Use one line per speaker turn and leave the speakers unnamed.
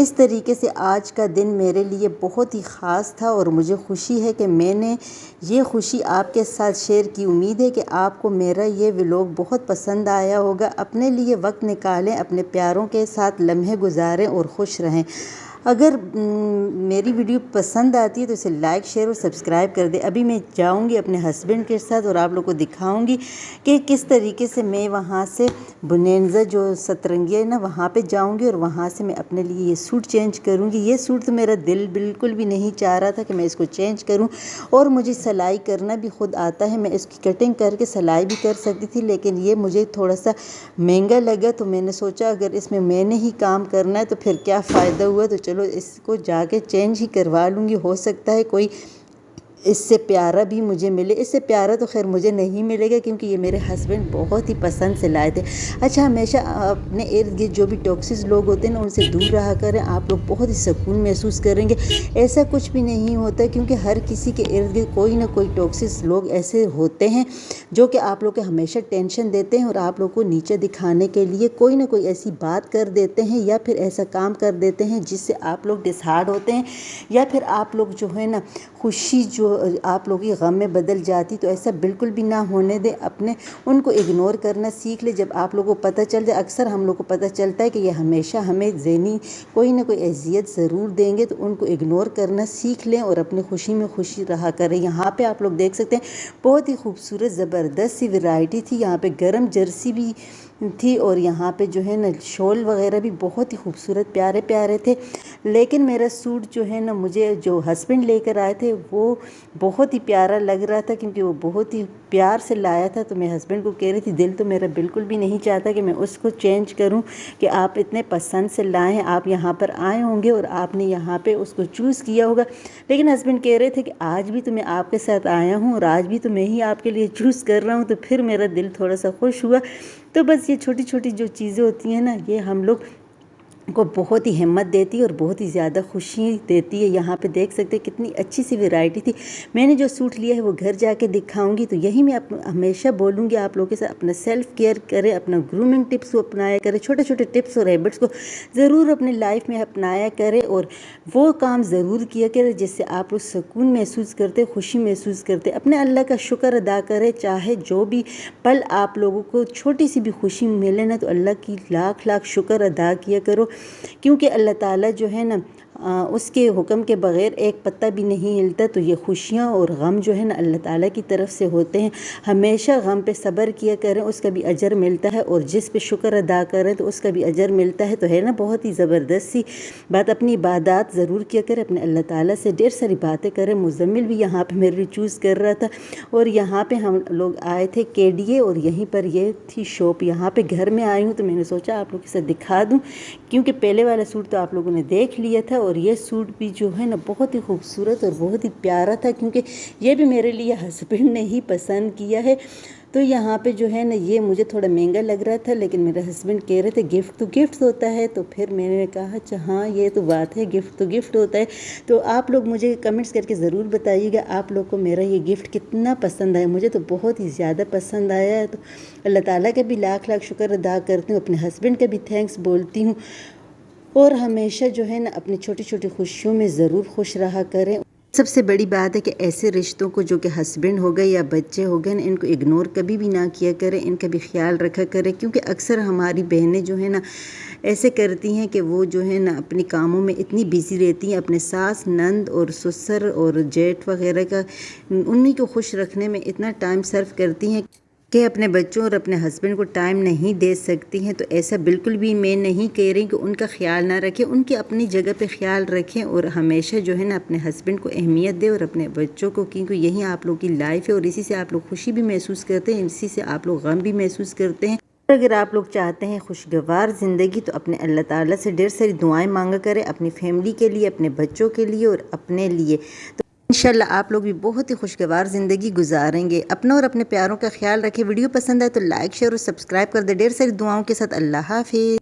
اس طریقے سے آج کا دن میرے لیے بہت ہی خاص تھا اور مجھے خوشی ہے کہ میں نے یہ خوشی آپ کے ساتھ شیئر کی۔ امید ہے کہ آپ کو میرا یہ ولاگ بہت پسند آیا ہوگا۔ اپنے لیے وقت نکالیں، اپنے پیاروں کے ساتھ لمحے گزاریں اور خوش رہیں۔ اگر میری ویڈیو پسند آتی ہے تو اسے لائک، شیئر اور سبسکرائب کر دیں۔ ابھی میں جاؤں گی اپنے ہسبینڈ کے ساتھ اور آپ لوگ کو دکھاؤں گی کہ کس طریقے سے میں وہاں سے بنینزا جو سترنگی ہے نا وہاں پہ جاؤں گی اور وہاں سے میں اپنے لیے یہ سوٹ چینج کروں گی۔ یہ سوٹ تو میرا دل بالکل بھی نہیں چاہ رہا تھا کہ میں اس کو چینج کروں، اور مجھے سلائی کرنا بھی خود آتا ہے، میں اس کی کٹنگ کر کے سلائی بھی کر سکتی تھی، لیکن یہ مجھے تھوڑا سا مہنگا لگا تو میں نے سوچا اگر اس میں نے ہی کام کرنا ہے تو پھر کیا فائدہ ہوا، تو چلو اس کو جا کے چینج ہی کروا لوں گی۔ ہو سکتا ہے کوئی اس سے پیارا بھی مجھے ملے۔ اس سے پیارا تو خیر مجھے نہیں ملے گا کیونکہ یہ میرے ہسبینڈ بہت ہی پسند سے لائے تھے۔ اچھا، ہمیشہ اپنے ارد گرد جو بھی ٹاکسک لوگ ہوتے ہیں نا ان سے دور رہا کریں، آپ لوگ بہت ہی سکون محسوس کریں گے۔ ایسا کچھ بھی نہیں ہوتا کیونکہ ہر کسی کے ارد گرد کوئی نہ کوئی ٹاکسک لوگ ایسے ہوتے ہیں جو کہ آپ لوگ کو ہمیشہ ٹینشن دیتے ہیں اور آپ لوگ کو نیچے دکھانے کے لیے کوئی نہ کوئی ایسی بات کر دیتے ہیں یا پھر ایسا کام کر دیتے ہیں جس سے آپ لوگ ڈسہارڈ ہوتے ہیں، یا پھر آپ لوگ جو ہے نا خوشی جو آپ لوگوں کی غم میں بدل جاتی۔ تو ایسا بالکل بھی نہ ہونے دیں، اپنے ان کو اگنور کرنا سیکھ لے۔ جب آپ لوگوں کو پتہ چل جائے، اکثر ہم لوگ کو پتہ چلتا ہے کہ یہ ہمیشہ ہمیں ذہنی کوئی نہ کوئی اذیت ضرور دیں گے، تو ان کو اگنور کرنا سیکھ لیں اور اپنی خوشی میں خوشی رہا کریں۔ یہاں پہ آپ لوگ دیکھ سکتے ہیں بہت ہی خوبصورت زبردست سی ورائٹی تھی، یہاں پہ گرم جرسی بھی تھی اور یہاں پہ جو ہے نا شال وغیرہ بھی بہت ہی خوبصورت پیارے پیارے تھے۔ لیکن میرا سوٹ جو ہے نا مجھے جو ہسبینڈ لے کر آئے تھے وہ بہت ہی پیارا لگ رہا تھا کیونکہ وہ بہت ہی پیار سے لایا تھا، تو میں ہسبینڈ کو کہہ رہی تھی دل تو میرا بالکل بھی نہیں چاہتا کہ میں اس کو چینج کروں کہ آپ اتنے پسند سے لائے ہیں، آپ یہاں پر آئے ہوں گے اور آپ نے یہاں پہ اس کو چوز کیا ہوگا۔ لیکن ہسبینڈ کہہ رہے تھے کہ آج بھی تو میں آپ کے ساتھ آیا ہوں اور آج بھی تو میں ہی آپ کے لیے چوز کر رہا ہوں، تو پھر میرا دل تھوڑا سا خوش ہوا۔ تو بس یہ چھوٹی چھوٹی جو چیزیں ہوتی ہیں نا یہ ہم لوگ کو بہت ہی ہمت دیتی ہے اور بہت ہی زیادہ خوشی دیتی ہے۔ یہاں پہ دیکھ سکتے ہیں کتنی اچھی سی ورائٹی تھی۔ میں نے جو سوٹ لیا ہے وہ گھر جا کے دکھاؤں گی، تو یہی میں ہمیشہ بولوں گی آپ لوگوں کے ساتھ اپنا سیلف کیئر کریں، اپنا گرومنگ ٹپس کو اپنایا کریں، چھوٹے چھوٹے ٹپس اور ہیبٹس کو ضرور اپنی لائف میں اپنایا کریں اور وہ کام ضرور کیا کریں جس سے آپ لوگ سکون محسوس کرتے، خوشی محسوس کرتے۔ اپنے اللہ کا شکر ادا کریں، چاہے جو بھی پل آپ لوگوں کو چھوٹی سی بھی خوشی ملے نا تو اللہ کی لاکھ لاکھ شکر ادا کیا کرو، کیونکہ اللہ تعالیٰ جو ہے نا اس کے حکم کے بغیر ایک پتہ بھی نہیں ہلتا۔ تو یہ خوشیاں اور غم جو ہے نا اللہ تعالیٰ کی طرف سے ہوتے ہیں۔ ہمیشہ غم پہ صبر کیا کریں، اس کا بھی اجر ملتا ہے، اور جس پہ شکر ادا کریں تو اس کا بھی اجر ملتا ہے۔ تو ہے نا بہت ہی زبردست سی بات۔ اپنی عبادات ضرور کیا کریں، اپنے اللہ تعالیٰ سے ڈھیر ساری باتیں کریں۔ مزمل بھی یہاں پہ میرے چوز کر رہا تھا، اور یہاں پہ ہم لوگ آئے تھے KDA اور یہیں پر یہ تھی شاپ۔ یہاں پہ گھر میں آئی ہوں تو میں نے سوچا آپ لوگ کے ساتھ دکھا دوں، کیونکہ پہلے والا سوٹ تو آپ لوگوں نے دیکھ لیا تھا، اور یہ سوٹ بھی جو ہے نا بہت ہی خوبصورت اور بہت ہی پیارا تھا، کیونکہ یہ بھی میرے لیے ہسبینڈ نے ہی پسند کیا ہے۔ تو یہاں پہ جو ہے نا یہ مجھے تھوڑا مہنگا لگ رہا تھا، لیکن میرے ہسبینڈ کہہ رہے تھے گفٹ تو گفٹ ہوتا ہے، تو پھر میں نے کہا اچھا ہاں یہ تو بات ہے، گفٹ تو گفٹ ہوتا ہے۔ تو آپ لوگ مجھے کمنٹس کر کے ضرور بتائیے گا آپ لوگ کو میرا یہ گفٹ کتنا پسند آیا۔ مجھے تو بہت ہی زیادہ پسند آیا ہے، تو اللہ تعالیٰ کا بھی لاکھ لاکھ شکر ادا کرتی ہوں، اپنے ہسبینڈ کا بھی تھینکس بولتی ہوں، اور ہمیشہ جو ہے نا اپنی چھوٹی چھوٹی خوشیوں میں ضرور خوش رہا کریں۔ سب سے بڑی بات ہے کہ ایسے رشتوں کو جو کہ ہسبینڈ ہو گئے یا بچے ہو گئے نا، ان کو اگنور کبھی بھی نہ کیا کریں، ان کا بھی خیال رکھا کریں، کیونکہ اکثر ہماری بہنیں جو ہے نا ایسے کرتی ہیں کہ وہ جو ہے نا اپنی کاموں میں اتنی بیزی رہتی ہیں، اپنے ساس، نند اور سسر اور جیٹھ وغیرہ کا انہی کو خوش رکھنے میں اتنا ٹائم صرف کرتی ہیں کہ اپنے بچوں اور اپنے ہسبینڈ کو ٹائم نہیں دے سکتی ہیں۔ تو ایسا بالکل بھی میں نہیں کہہ رہی کہ ان کا خیال نہ رکھیں، ان کی اپنی جگہ پہ خیال رکھیں، اور ہمیشہ جو ہے نا اپنے ہسبینڈ کو اہمیت دیں اور اپنے بچوں کو، کیونکہ یہی آپ لوگ کی لائف ہے اور اسی سے آپ لوگ خوشی بھی محسوس کرتے ہیں، اسی سے آپ لوگ غم بھی محسوس کرتے ہیں۔ اگر آپ لوگ چاہتے ہیں خوشگوار زندگی تو اپنے اللہ تعالیٰ سے ڈھیر ساری دعائیں مانگا کریں، اپنی فیملی کے لیے، اپنے بچوں کے لیے اور اپنے لیے۔ تو انشاءاللہ آپ لوگ بھی بہت ہی خوشگوار زندگی گزاریں گے۔ اپنا اور اپنے پیاروں کا خیال رکھیں۔ ویڈیو پسند آئے تو لائک، شیئر اور سبسکرائب کر دیں۔ ڈھیر ساری دعاؤں کے ساتھ اللہ حافظ۔